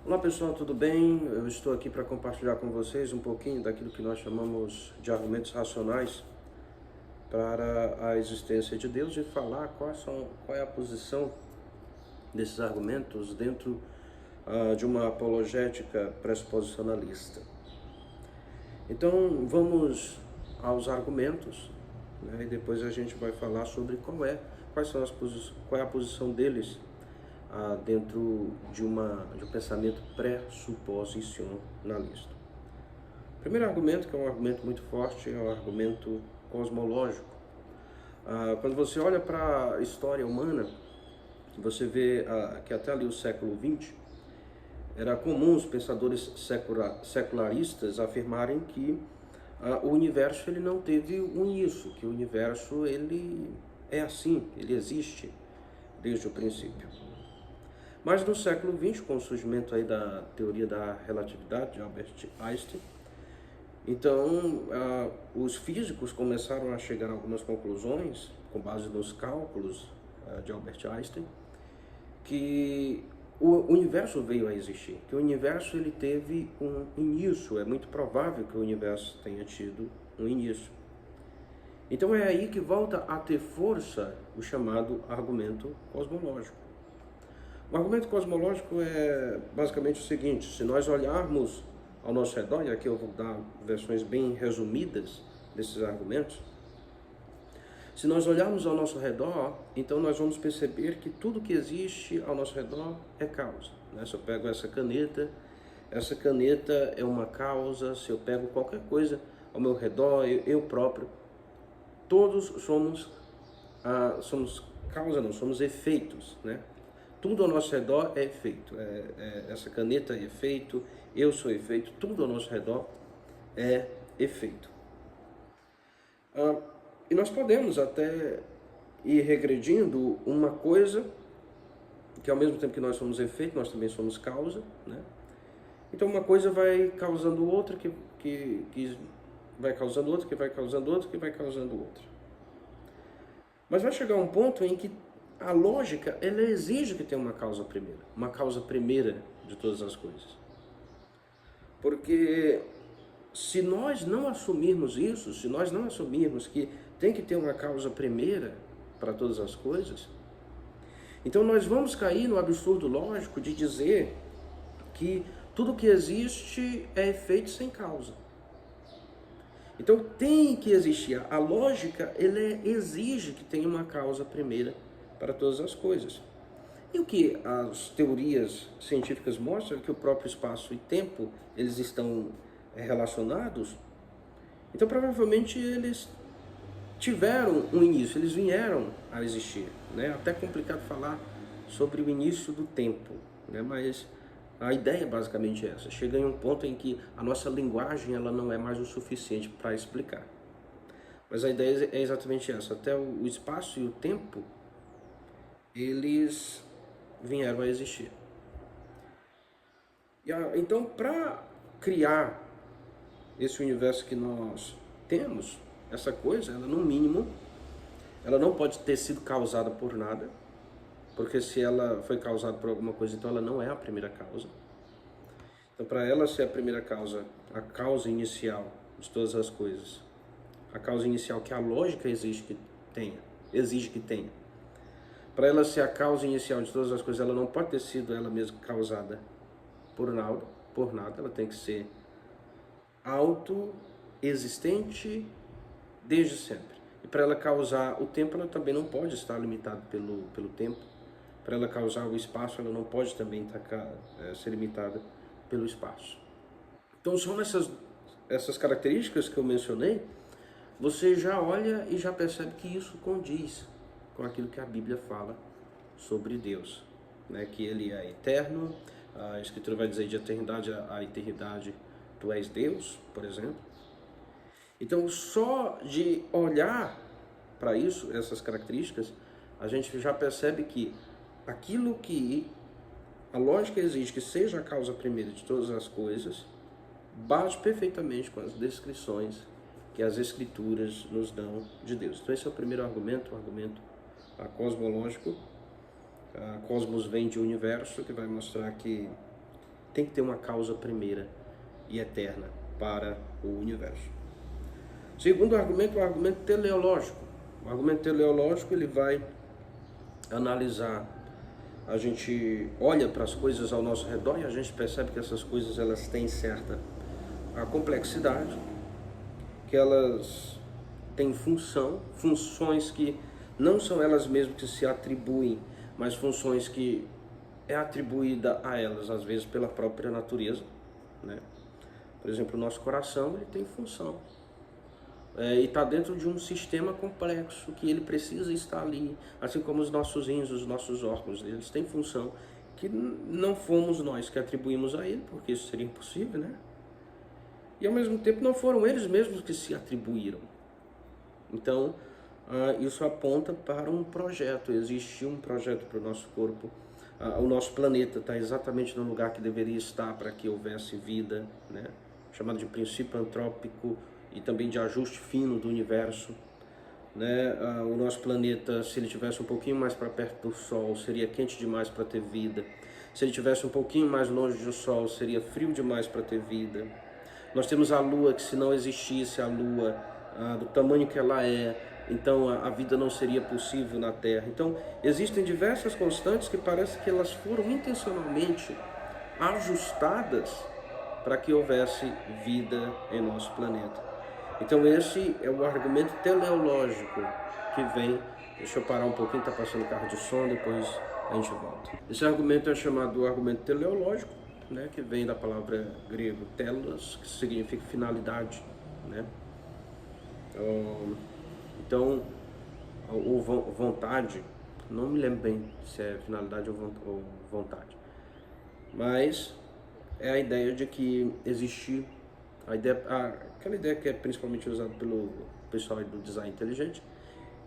Olá pessoal, tudo bem? Eu estou aqui para compartilhar com vocês um pouquinho daquilo que nós chamamos de argumentos racionais para a existência de Deus e falar qual é a posição desses argumentos dentro de uma apologética pressuposicionalista. Então vamos aos argumentos, né, e depois a gente vai falar sobre qual é a posição deles dentro de um pensamento pressuposicionalista. O primeiro argumento, que é um argumento muito forte, é o argumento cosmológico. Quando você olha para a história humana, você vê que até ali o século XX, era comum os pensadores secularistas afirmarem que o universo ele não teve um início, que o universo ele é assim, ele existe desde o princípio. Mas no século XX, com o surgimento aí da teoria da relatividade de Albert Einstein, então os físicos começaram a chegar a algumas conclusões, com base nos cálculos de Albert Einstein, que o universo veio a existir, que o universo ele teve um início, é muito provável que o universo tenha tido um início. Então é aí que volta a ter força o chamado argumento cosmológico. O argumento cosmológico é basicamente o seguinte: se nós olharmos ao nosso redor, e aqui eu vou dar versões bem resumidas desses argumentos, se nós olharmos ao nosso redor, então nós vamos perceber que tudo que existe ao nosso redor é causa. Se eu pego essa caneta é uma causa. Se eu pego qualquer coisa ao meu redor, eu próprio, todos somos causa, não, somos efeitos, né? Tudo ao nosso redor é efeito. Essa caneta é efeito, eu sou efeito, tudo ao nosso redor é efeito. E nós podemos até ir regredindo uma coisa, que ao mesmo tempo que nós somos efeito, nós também somos causa, né? Então uma coisa vai causando outra, que vai causando outra, que vai causando outra, que vai causando outra. Mas vai chegar um ponto em que a lógica, ela exige que tenha uma causa primeira de todas as coisas. Porque se nós não assumirmos isso, se nós não assumirmos que tem que ter uma causa primeira para todas as coisas, então nós vamos cair no absurdo lógico de dizer que tudo que existe é efeito sem causa. Então tem que existir, a lógica ela exige que tenha uma causa primeira para todas as coisas. E o que as teorias científicas mostram é que o próprio espaço e tempo eles estão relacionados. Então provavelmente eles tiveram um início, eles vieram a existir, né? Até complicado falar sobre o início do tempo, né? Mas a ideia é basicamente essa. Chega em um ponto em que a nossa linguagem ela não é mais o suficiente para explicar. Mas a ideia é exatamente essa. Até o espaço e o tempo, eles vieram a existir. Então, para criar esse universo que nós temos, essa coisa, ela no mínimo, ela não pode ter sido causada por nada, porque se ela foi causada por alguma coisa, então ela não é a primeira causa. Então, para ela ser a primeira causa, a causa inicial de todas as coisas, a causa inicial que a lógica exige que tenha, para ela ser a causa inicial de todas as coisas, ela não pode ter sido ela mesma causada por nada, ela tem que ser autoexistente desde sempre. E para ela causar o tempo, ela também não pode estar limitada pelo tempo. Para ela causar o espaço, ela não pode também ser limitada pelo espaço. Então são essas características que eu mencionei, você já olha e já percebe que isso condiz com aquilo que a Bíblia fala sobre Deus, né? Que Ele é eterno, a Escritura vai dizer de eternidade a eternidade, tu és Deus, por exemplo. Então só de olhar para isso, essas características, a gente já percebe que aquilo que a lógica exige que seja a causa primeira de todas as coisas, bate perfeitamente com as descrições que as Escrituras nos dão de Deus. Então esse é o primeiro argumento, o argumento cosmológico. Cosmos vem de universo, que vai mostrar que tem que ter uma causa primeira e eterna para o universo. Segundo argumento, o argumento teleológico. O argumento teleológico, ele vai analisar, a gente olha para as coisas ao nosso redor e a gente percebe que essas coisas elas têm certa complexidade, que elas têm funções que não são elas mesmas que se atribuem, mas funções que é atribuída a elas, às vezes, pela própria natureza, né? Por exemplo, o nosso coração, ele tem função. E está dentro de um sistema complexo que ele precisa estar ali, assim como os nossos rins, os nossos órgãos, eles têm função que não fomos nós que atribuímos a ele, porque isso seria impossível, né? E ao mesmo tempo não foram eles mesmos que se atribuíram. Então, isso aponta para um projeto, existe um projeto para o nosso corpo. O nosso planeta está exatamente no lugar que deveria estar para que houvesse vida, né? Chamado de princípio antrópico e também de ajuste fino do universo, né? O nosso planeta, se ele tivesse um pouquinho mais para perto do Sol, seria quente demais para ter vida. Se ele tivesse um pouquinho mais longe do Sol, seria frio demais para ter vida. Nós temos a Lua, que se não existisse a Lua, do tamanho que ela é, então a vida não seria possível na Terra. Então existem diversas constantes que parece que elas foram intencionalmente ajustadas para que houvesse vida em nosso planeta. Então esse é o argumento teleológico que vem. Deixa eu parar um pouquinho, está passando carro de som, depois a gente volta. Esse argumento é chamado argumento teleológico, né, que vem da palavra grego telos, que significa finalidade, né? Então, ou vontade, não me lembro bem se é finalidade ou vontade, mas é a ideia de que existe aquela ideia que é principalmente usada pelo pessoal do design inteligente,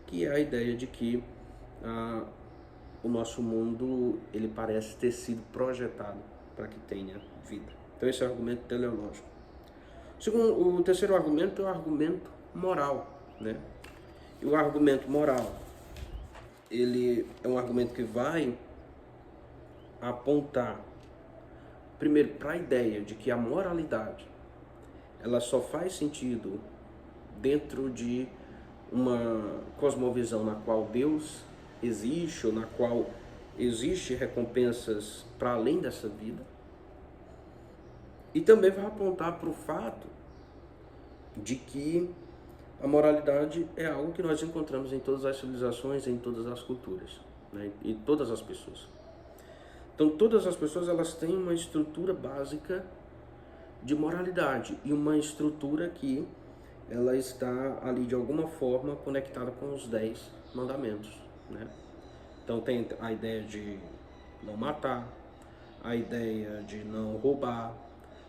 que é a ideia de que o nosso mundo ele parece ter sido projetado para que tenha vida. Então esse é o argumento teleológico. O terceiro argumento é o argumento moral, né? E o argumento moral, ele é um argumento que vai apontar primeiro para a ideia de que a moralidade ela só faz sentido dentro de uma cosmovisão na qual Deus existe, ou na qual existe recompensas para além dessa vida. E também vai apontar para o fato de que a moralidade é algo que nós encontramos em todas as civilizações, em todas as culturas, né? E todas as pessoas. Então todas as pessoas elas têm uma estrutura básica de moralidade e uma estrutura que ela está ali de alguma forma conectada com os 10 mandamentos, né? Então tem a ideia de não matar, a ideia de não roubar,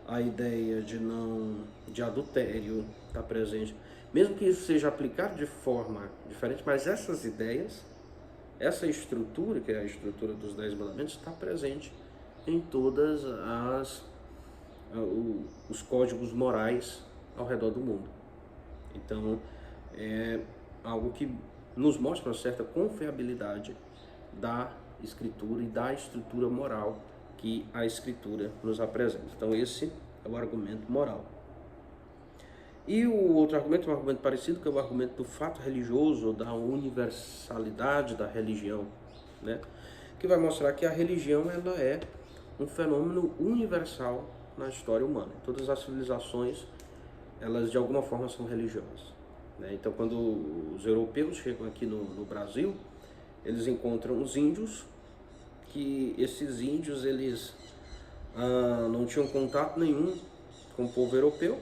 a ideia de adultério está presente, mesmo que isso seja aplicado de forma diferente, mas essas ideias, essa estrutura, que é a estrutura dos 10 mandamentos, está presente em todas os códigos morais ao redor do mundo. Então é algo que nos mostra uma certa confiabilidade da Escritura e da estrutura moral que a Escritura nos apresenta. Então esse é o argumento moral. E o outro argumento é um argumento parecido, que é o argumento do fato religioso, da universalidade da religião, né? Que vai mostrar que a religião ela é um fenômeno universal na história humana. Todas as civilizações, elas de alguma forma são religiosas, né? Então quando os europeus chegam aqui no Brasil, eles encontram os índios, que esses índios eles não tinham contato nenhum com o povo europeu,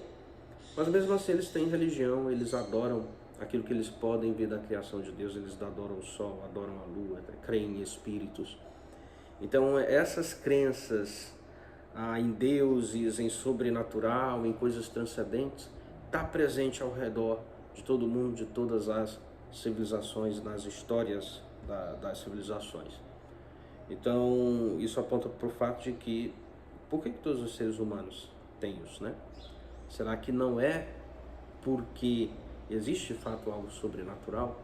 mas mesmo assim eles têm religião, eles adoram aquilo que eles podem ver da criação de Deus, eles adoram o sol, adoram a lua, creem em espíritos. Então essas crenças em deuses, em sobrenatural, em coisas transcendentes, está presente ao redor de todo mundo, de todas as civilizações, nas histórias das civilizações. Então isso aponta para o fato de que, por que todos os seres humanos têm isso, né? Será que não é porque existe de fato algo sobrenatural?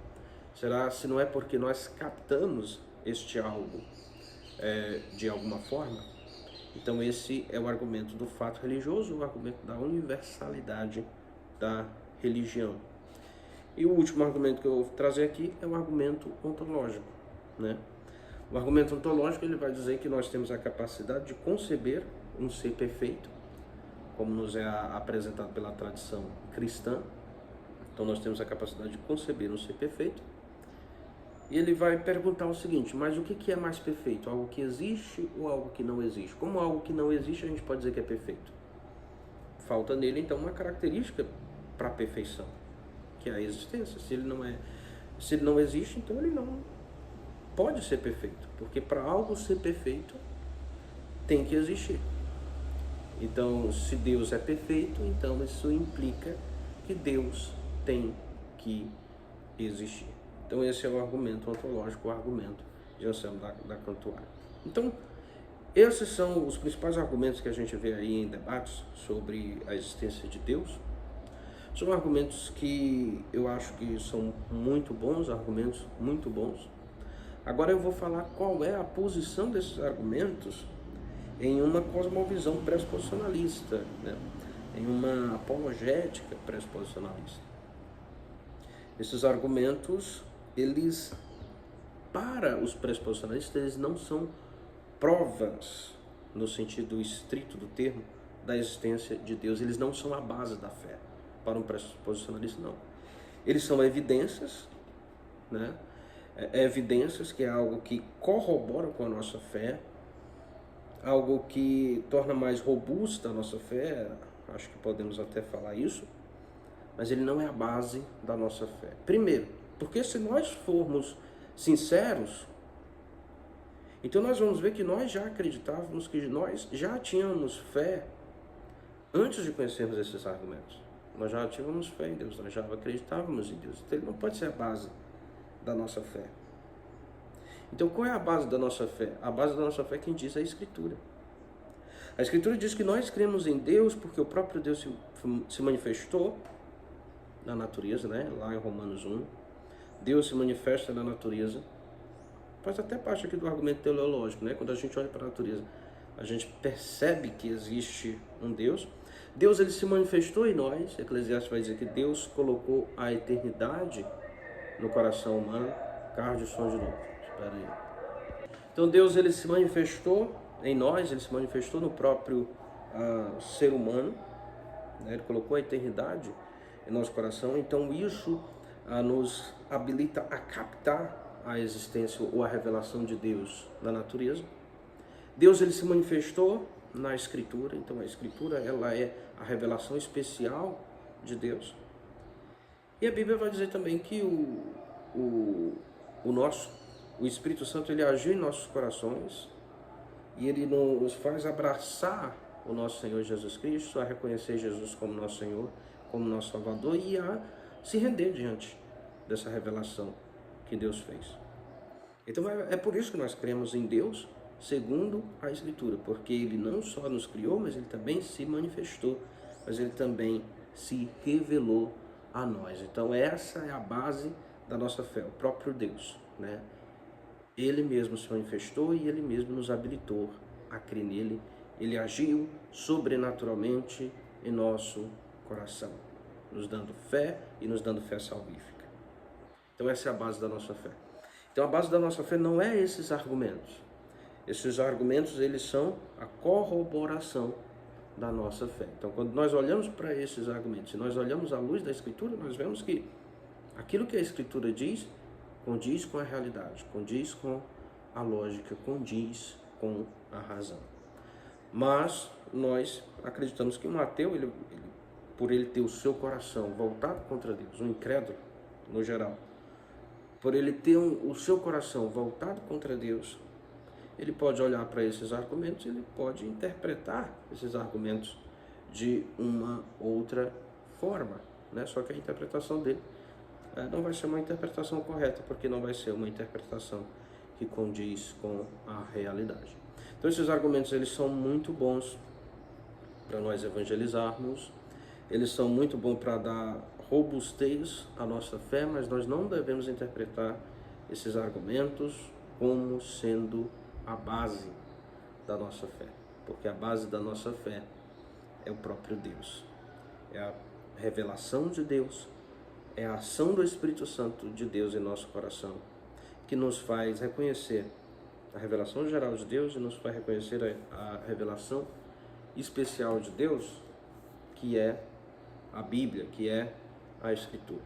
Será se não é porque nós captamos este algo de alguma forma? Então esse é o argumento do fato religioso, o argumento da universalidade da religião. E o último argumento que eu vou trazer aqui é o argumento ontológico, né? O argumento ontológico, ele vai dizer que nós temos a capacidade de conceber um ser perfeito, como nos é apresentado pela tradição cristã. Então nós temos a capacidade de conceber um ser perfeito. E ele vai perguntar o seguinte: mas o que é mais perfeito? Algo que existe ou algo que não existe? Como algo que não existe, a gente pode dizer que é perfeito? Falta nele, então, uma característica para a perfeição, que é a existência. Se ele não existe, então ele não pode ser perfeito, porque para algo ser perfeito tem que existir. Então, se Deus é perfeito, então isso implica que Deus tem que existir. Então esse é o argumento ontológico, o argumento de Anselmo da Cantuária. Então, esses são os principais argumentos que a gente vê aí em debates sobre a existência de Deus. São argumentos que eu acho que são muito bons, argumentos muito bons. Agora eu vou falar qual é a posição desses argumentos em uma cosmovisão pressuposicionalista, né? Em uma apologética pressuposicionalista. Esses argumentos, eles, para os pressuposicionalistas, eles não são provas, no sentido estrito do termo, da existência de Deus. Eles não são a base da fé. Para um pressuposicionalista, não. Eles são evidências, né? Evidências, que é algo que corrobora com a nossa fé, algo que torna mais robusta a nossa fé, acho que podemos até falar isso, mas ele não é a base da nossa fé. Primeiro, porque se nós formos sinceros, então nós vamos ver que nós já acreditávamos, que nós já tínhamos fé antes de conhecermos esses argumentos. Nós já tínhamos fé em Deus, nós já acreditávamos em Deus. Então ele não pode ser a base da nossa fé. Então qual é a base da nossa fé? A base da nossa fé, quem diz, é a Escritura. A Escritura diz que nós cremos em Deus porque o próprio Deus se manifestou na natureza, né? Lá em Romanos 1. Deus se manifesta na natureza. Faz até parte aqui do argumento teleológico, né? Quando a gente olha para a natureza, a gente percebe que existe um Deus. Deus, ele se manifestou em nós. Eclesiastes vai dizer que Deus colocou a eternidade no coração humano. Cardio, som de novo. Espera aí. Então Deus, ele se manifestou em nós, ele se manifestou no próprio ser humano, né? Ele colocou a eternidade em nosso coração. Então isso nos habilita a captar a existência ou a revelação de Deus na natureza. Deus, ele se manifestou na Escritura. Então a Escritura, ela é a revelação especial de Deus. E a Bíblia vai dizer também que o Espírito Santo, ele agiu em nossos corações e ele nos faz abraçar o nosso Senhor Jesus Cristo, a reconhecer Jesus como nosso Senhor, como nosso Salvador, e a se render diante dessa revelação que Deus fez. Então é por isso que nós cremos em Deus segundo a Escritura, porque ele não só nos criou, mas ele também se manifestou, mas ele também se revelou a nós. Então essa é a base da nossa fé, o próprio Deus, né? Ele mesmo se manifestou e ele mesmo nos habilitou a crer nele. Ele agiu sobrenaturalmente em nosso coração, nos dando fé e nos dando fé salvífica. Então essa é a base da nossa fé. Então a base da nossa fé não é esses argumentos. Esses argumentos, eles são a corroboração da nossa fé. Então quando nós olhamos para esses argumentos, se nós olhamos à luz da Escritura, nós vemos que aquilo que a Escritura diz, condiz com a realidade, condiz com a lógica, condiz com a razão. Mas nós acreditamos que um ateu, por ele ter o seu coração voltado contra Deus, um incrédulo no geral, por ele ter o seu coração voltado contra Deus, ele pode olhar para esses argumentos, ele pode interpretar esses argumentos de uma outra forma, né? Só que a interpretação dele não vai ser uma interpretação correta, porque não vai ser uma interpretação que condiz com a realidade. Então esses argumentos, eles são muito bons para nós evangelizarmos, eles são muito bons para dar robustez à nossa fé, mas nós não devemos interpretar esses argumentos como sendo a base da nossa fé. porque a base da nossa fé é o próprio Deus. É a revelação de Deus, é a ação do Espírito Santo de Deus em nosso coração, que nos faz reconhecer a revelação geral de Deus e nos faz reconhecer a revelação especial de Deus, que é a Bíblia, que é a Escritura.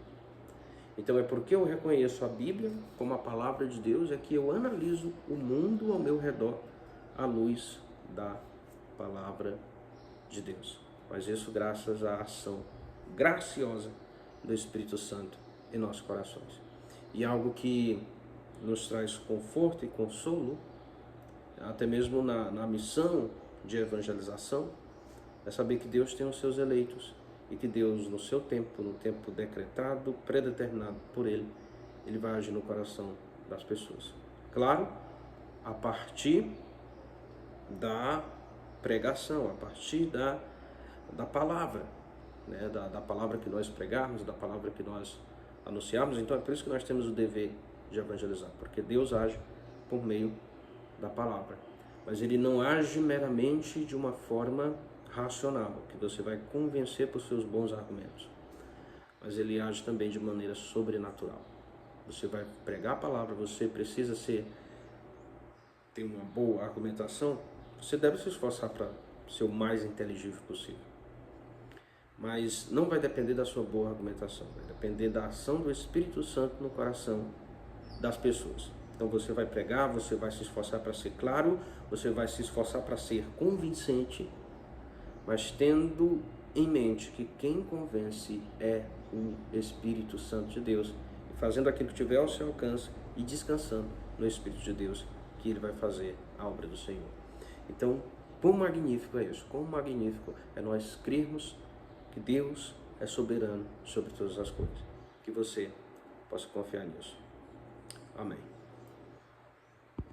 Então é porque eu reconheço a Bíblia como a palavra de Deus, é que eu analiso o mundo ao meu redor à luz da palavra de Deus. Mas isso graças à ação graciosa do Espírito Santo em nossos corações. E algo que nos traz conforto e consolo, até mesmo na missão de evangelização, é saber que Deus tem os seus eleitos e que Deus, no seu tempo, no tempo decretado, predeterminado por Ele, Ele vai agir no coração das pessoas. Claro, a partir da pregação, a partir da palavra, né? da palavra que nós pregarmos, da palavra que nós anunciarmos. Então é por isso que nós temos o dever de evangelizar, porque Deus age por meio da palavra. Mas Ele não age meramente de uma forma racional, que você vai convencer por seus bons argumentos. Mas Ele age também de maneira sobrenatural. Você vai pregar a palavra, você precisa ter uma boa argumentação, você deve se esforçar para ser o mais inteligível possível. Mas não vai depender da sua boa argumentação, vai depender da ação do Espírito Santo no coração das pessoas. Então você vai pregar, você vai se esforçar para ser claro, você vai se esforçar para ser convincente, mas tendo em mente que quem convence é o Espírito Santo de Deus, e fazendo aquilo que tiver ao seu alcance e descansando no Espírito de Deus, que Ele vai fazer a obra do Senhor. Então, quão magnífico é isso, quão magnífico é nós crermos que Deus é soberano sobre todas as coisas, que você possa confiar nisso. Amém.